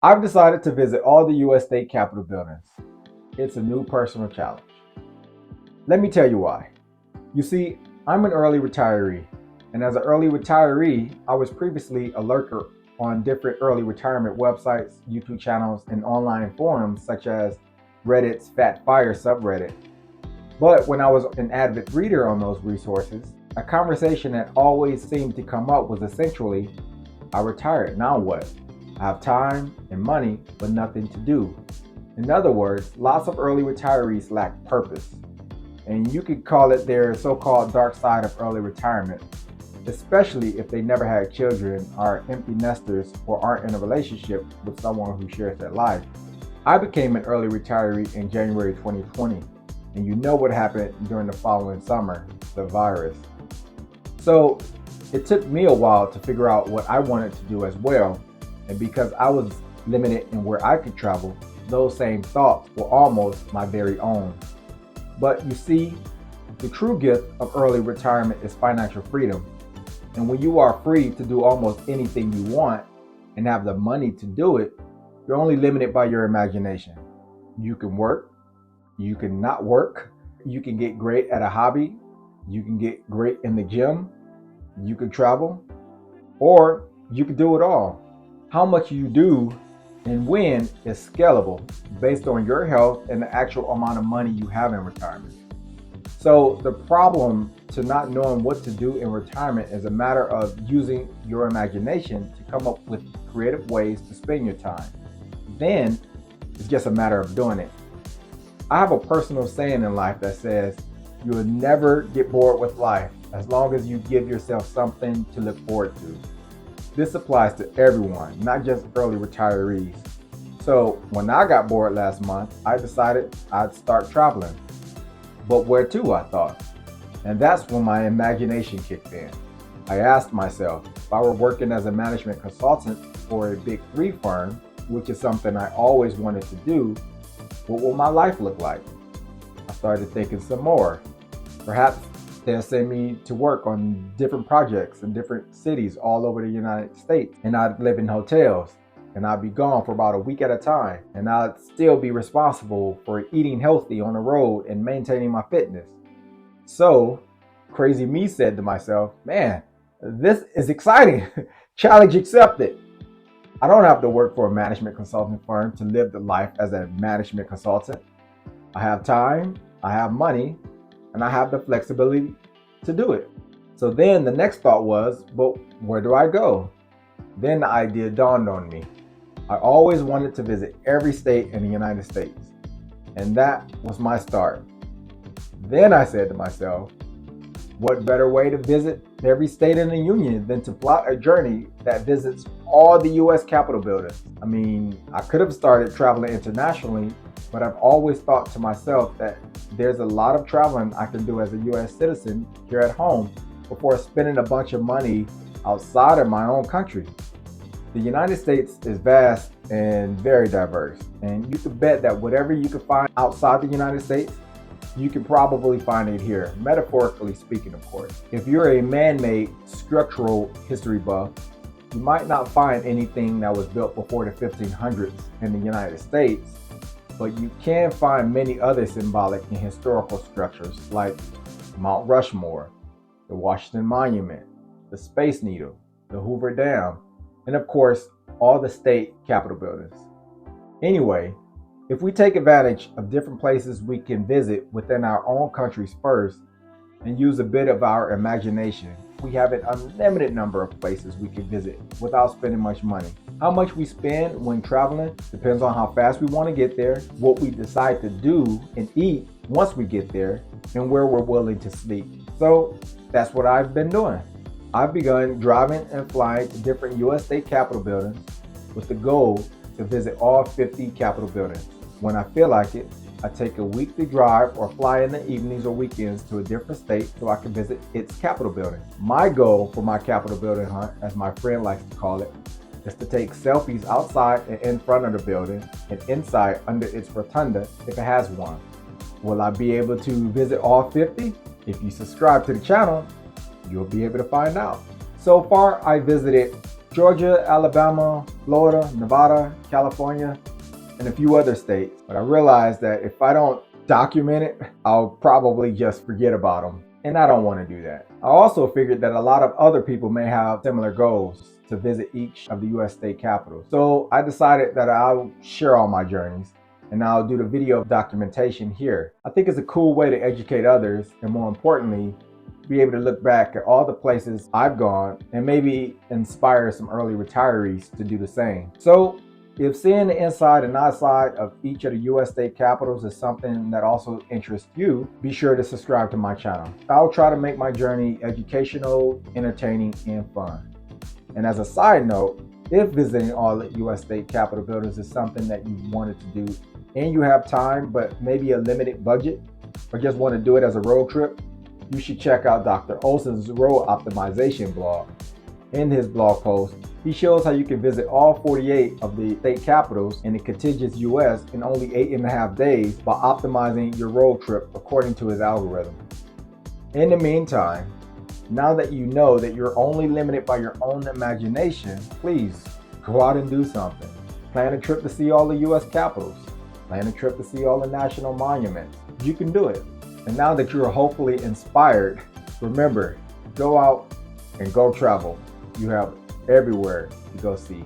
I've decided to visit all the US state capitol buildings. It's a new personal challenge. Let me tell you why. You see, I'm an early retiree, and as an early retiree, I was previously a lurker on different early retirement websites, YouTube channels, and online forums such as Reddit's Fat Fire subreddit. But when I was an avid reader on those resources, a conversation that always seemed to come up was essentially, I retired, now what? I have time and money, but nothing to do. In other words, lots of early retirees lack purpose. And you could call it their so-called dark side of early retirement, especially if they never had children, are empty nesters, or aren't in a relationship with someone who shares their life. I became an early retiree in January 2020, and you know what happened during the following summer, the virus. So it took me a while to figure out what I wanted to do as well, and because I was limited in where I could travel, those same thoughts were almost my very own. But you see, the true gift of early retirement is financial freedom. And when you are free to do almost anything you want and have the money to do it, you're only limited by your imagination. You can work, you can not work, you can get great at a hobby, you can get great in the gym, you can travel, or you can do it all. How much you do and when is scalable based on your health and the actual amount of money you have in retirement. So the problem to not knowing what to do in retirement is a matter of using your imagination to come up with creative ways to spend your time. Then it's just a matter of doing it. I have a personal saying in life that says, you will never get bored with life as long as you give yourself something to look forward to. This applies to everyone, not just early retirees. So when I got bored last month, I decided I'd start traveling. But where to, I thought. And that's when my imagination kicked in. I asked myself, if I were working as a management consultant for a big three firm, which is something I always wanted to do, what will my life look like? I started thinking some more. Perhaps they'll send me to work on different projects in different cities all over the United States, and I'd live in hotels, and I'd be gone for about a week at a time, and I'd still be responsible for eating healthy on the road and maintaining my fitness. So, crazy me said to myself, man, this is exciting. Challenge accepted. I don't have to work for a management consulting firm to live the life as a management consultant. I have time, I have money, and I have the flexibility to do it. So then the next thought was, but where do I go? Then the idea dawned on me. I always wanted to visit every state in the United States, and that was my start. Then I said to myself, what better way to visit every state in the union than to plot a journey that visits all the US Capitol buildings? I mean, I could have started traveling internationally, but I've always thought to myself that there's a lot of traveling I can do as a US citizen here at home before spending a bunch of money outside of my own country. The United States is vast and very diverse, and you could bet that whatever you could find outside the United States, you can probably find it here, metaphorically speaking, of course. If you're a man-made structural history buff, you might not find anything that was built before the 1500s in the United States, but you can find many other symbolic and historical structures like Mount Rushmore, the Washington Monument, the Space Needle, the Hoover Dam, and of course, all the state capitol buildings. Anyway, if we take advantage of different places we can visit within our own countries first and use a bit of our imagination, we have an unlimited number of places we can visit without spending much money. How much we spend when traveling depends on how fast we want to get there, what we decide to do and eat once we get there, and where we're willing to sleep. So that's what I've been doing. I've begun driving and flying to different US state capitol buildings with the goal to visit all 50 capitol buildings. When I feel like it, I take a weekly drive or fly in the evenings or weekends to a different state so I can visit its capitol building. My goal for my capitol building hunt, as my friend likes to call it, is to take selfies outside and in front of the building and inside under its rotunda if it has one. Will I be able to visit all 50? If you subscribe to the channel, you'll be able to find out. So far, I visited Georgia, Alabama, Florida, Nevada, California, and a few other states. But I realized that if I don't document it, I'll probably just forget about them. And I don't want to do that. I also figured that a lot of other people may have similar goals to visit each of the US state capitals. So I decided that I'll share all my journeys and I'll do the video documentation here. I think it's a cool way to educate others and, more importantly, be able to look back at all the places I've gone and maybe inspire some early retirees to do the same. So if seeing the inside and outside of each of the US state capitals is something that also interests you, be sure to subscribe to my channel. I'll try to make my journey educational, entertaining, and fun. And as a side note, if visiting all the US state capitol buildings is something that you wanted to do and you have time but maybe a limited budget, or just want to do it as a road trip, you should check out Dr. Olson's road optimization blog. In his blog post, he shows how you can visit all 48 of the state capitals in the contiguous US in only 8.5 days by optimizing your road trip according to his algorithm. In the meantime, now that you know that you're only limited by your own imagination, please go out and do something. Plan a trip to see all the US capitals. Plan a trip to see all the national monuments. You can do it. And now that you're hopefully inspired, remember, go out and go travel. You have everywhere to go see.